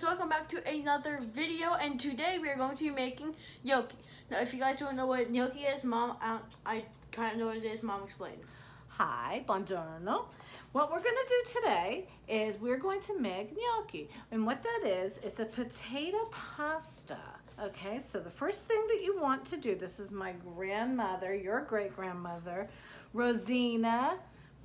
guys, welcome back to another video, and today we are going to be making gnocchi. Now if you guys don't know what gnocchi is, Mom, I kind of know what it is. Mom, explain. Hi, buongiorno. What we're going to do today is we're going to make gnocchi. And what that is a potato pasta. Okay, so the first thing that you want to do, this is my grandmother, your great-grandmother, Rosie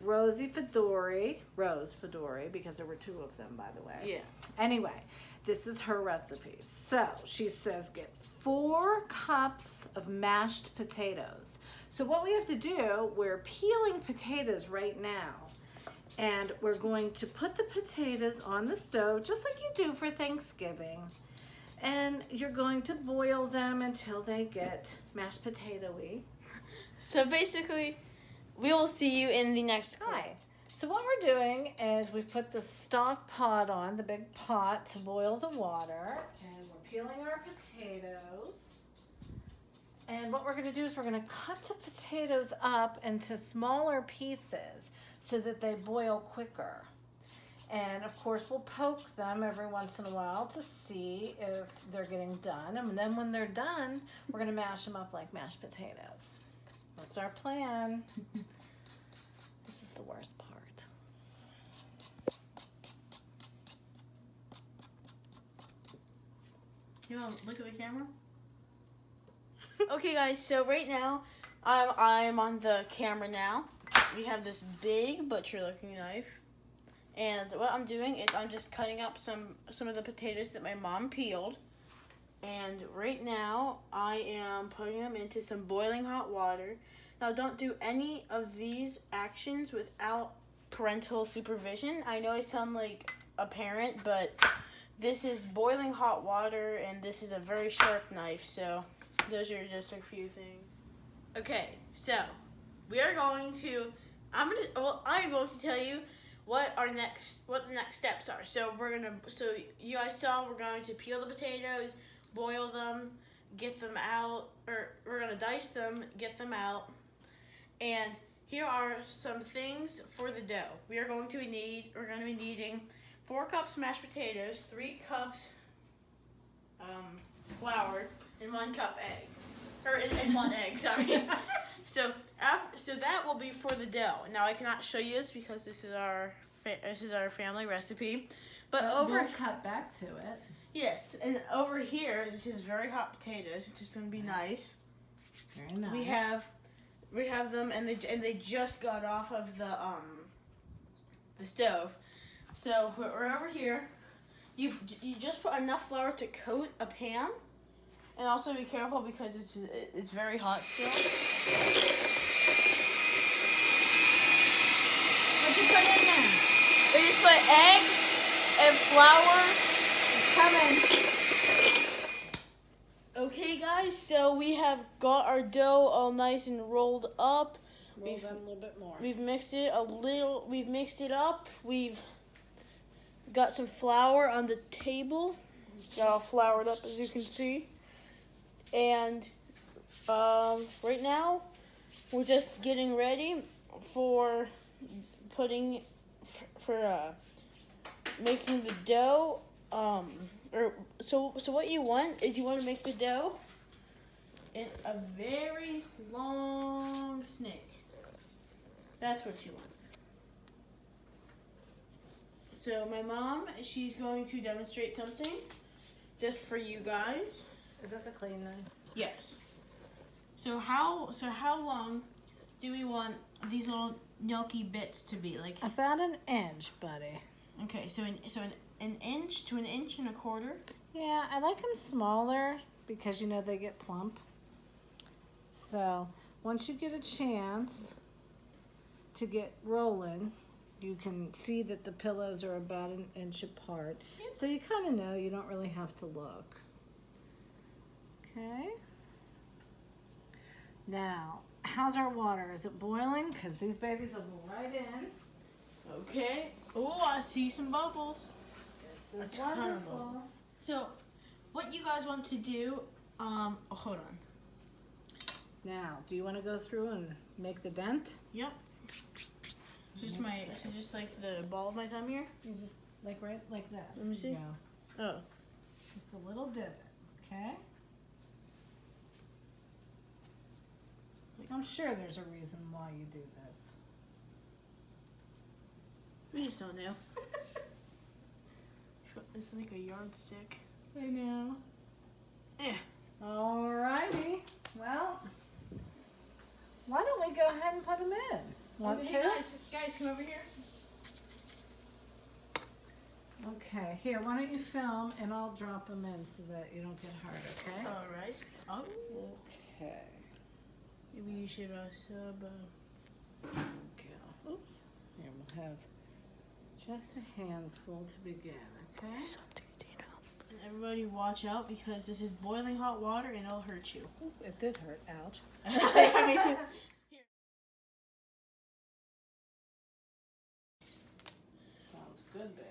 Fedori, Rose Fedori, because there were two of them, by the way. Yeah. Anyway, this is her recipe. So she says get 4 cups of mashed potatoes. So what we have to do, we're peeling potatoes right now. And we're going to put the potatoes on the stove, just like you do for Thanksgiving. And you're going to boil them until they get mashed potato-y. So basically, we will see you in the next clip. Hi. So what we're doing is we've put the stock pot on, the big pot, to boil the water. And we're peeling our potatoes. And what we're going to do is we're going to cut the potatoes up into smaller pieces so that they boil quicker. And of course we'll poke them every once in a while to see if they're getting done. And then when they're done, we're going to mash them up like mashed potatoes. That's our plan. This is the worst part. You want to look at the camera? Okay, guys. So right now, I'm on the camera now. We have this big butcher-looking knife, and what I'm doing is I'm just cutting up some of the potatoes that my mom peeled. And right now, I am putting them into some boiling hot water. Now, don't do any of these actions without parental supervision. I know I sound like a parent, but this is boiling hot water, and this is a very sharp knife, so those are just a few things. Okay, so we are going to, I'm going to tell you what the next steps are. So you guys saw, we're going to peel the potatoes, boil them, get them out, or we're going to dice them, get them out. And here are some things for the dough. We're going to be needing 4 cups mashed potatoes, 3 cups flour, and 1 cup egg. And 1 egg, sorry. So that will be for the dough. Now I cannot show you this because this is our family recipe. But we'll cut back to it. Yes, and over here, this is very hot potatoes. It's just gonna be nice. Very nice. We have them, and they just got off of the stove. So we're over here. You just put enough flour to coat a pan, and also be careful because it's very hot still. What you put in there? We just put egg and flour. It's coming. Okay, guys. So we have got our dough all nice and rolled up. Roll them a little bit more. We've mixed it a little. We've mixed it up. We've got some flour on the table. Got all floured up, as you can see. And right now, we're just getting ready for making the dough. So what you want is you want to make the dough in a very long snake. That's what you want. So my mom, she's going to demonstrate something just for you guys. Is this a clean knife? Yes. So how long do we want these little gnocchi bits to be? Like about an inch, buddy. Okay, so an inch to an inch and a quarter. Yeah, I like them smaller because you know they get plump. So once you get a chance to get rolling, you can see that the pillows are about an inch apart. Yep. So you kind of know, you don't really have to look. Okay. Now, how's our water? Is it boiling? Because these babies will go right in. Okay. Oh, I see some bubbles. This is wonderful. So, what you guys want to do, hold on. Now, do you want to go through and make the dent? Yep. So just like the ball of my thumb here? You just like right like that. Let me see. Go. Oh. Just a little divot, okay? I'm sure there's a reason why you do this. We just don't know. It's like a yardstick. I know. Yeah. Alrighty. Well, why don't we go ahead and put them in? Want Hey to? guys, come over here. Okay, here, why don't you film and I'll drop them in so that you don't get hurt, okay? All right. Oh. Okay. Maybe you should sub. Okay. Oops. Here, we'll have just a handful to begin, okay? And everybody watch out because this is boiling hot water and it'll hurt you. Ooh, it did hurt. Ouch. Me too. Sounds good, babe.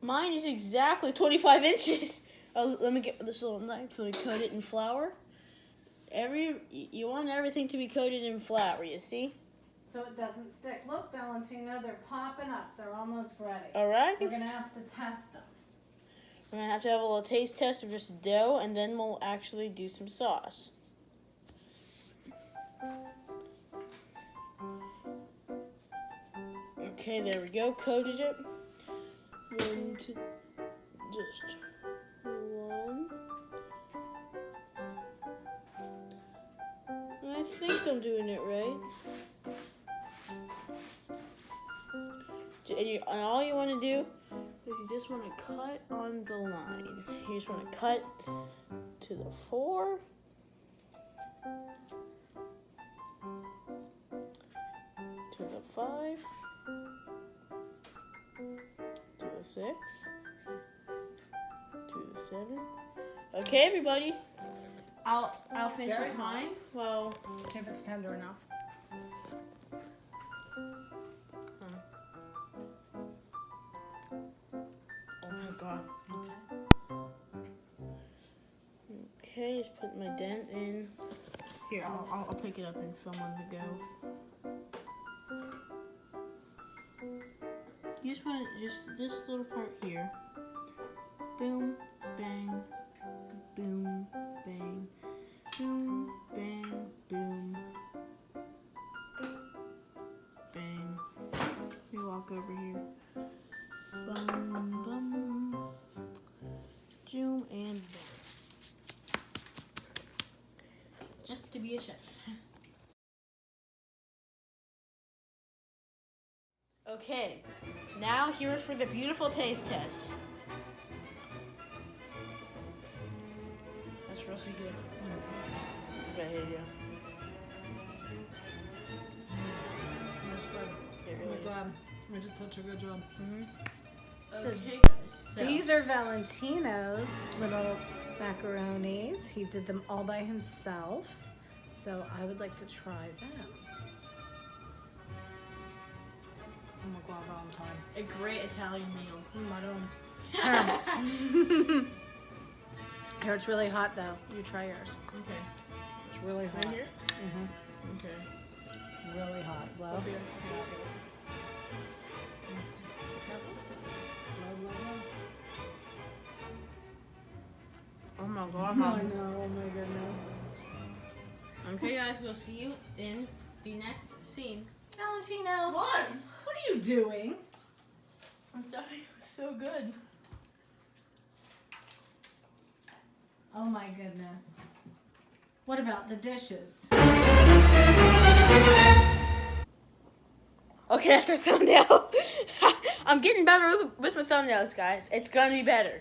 Mine is exactly 25 inches. Oh, let me get this little knife so we coat it in flour. You want everything to be coated in flour, you see? So it doesn't stick. Look, Valentina, they're popping up. They're almost ready. All right. We're going to have to test them. We're going to have a little taste test of just dough, and then we'll actually do some sauce. Okay, there we go. Coated it. One, two, just one. I think I'm doing it right. And all you want to do is you just want to cut on the line. You just want to cut to the 4. To the 5. To the 6. To the 7. Okay, everybody. I'll finish Very up mine. Well, If it's tender enough. oh my god. Okay, just put my dent in. Here, I'll pick it up and film on the go. You just want just this little part here. Boom, bang, boom, bang, boom, bang, boom, bang. Let me walk over here. Bum, bum, zoom, and bang. Just to be a chef. Okay, now here's for the beautiful taste test. That's really good. Okay, here you go. That's good. It Oh really my God. We did such a good job. So, okay, guys. So, These are Valentino's little macaronis. He did them all by himself. So I would like to try them. Oh my God, Valentine. a great Italian meal. Here, it's really hot though. You try yours. Okay. It's really hot. Right here? Mm-hmm. Okay. Really hot. Blow. Hope you guys can see it. Oh my god, Oh Mom. no, oh my goodness. Okay, guys, we'll see you in the next scene. Valentino, What? what are you doing? I'm sorry, it was so good. Oh my goodness. What about the dishes? Okay, that's our thumbnail. I'm getting better with my thumbnails, guys. It's gonna be better.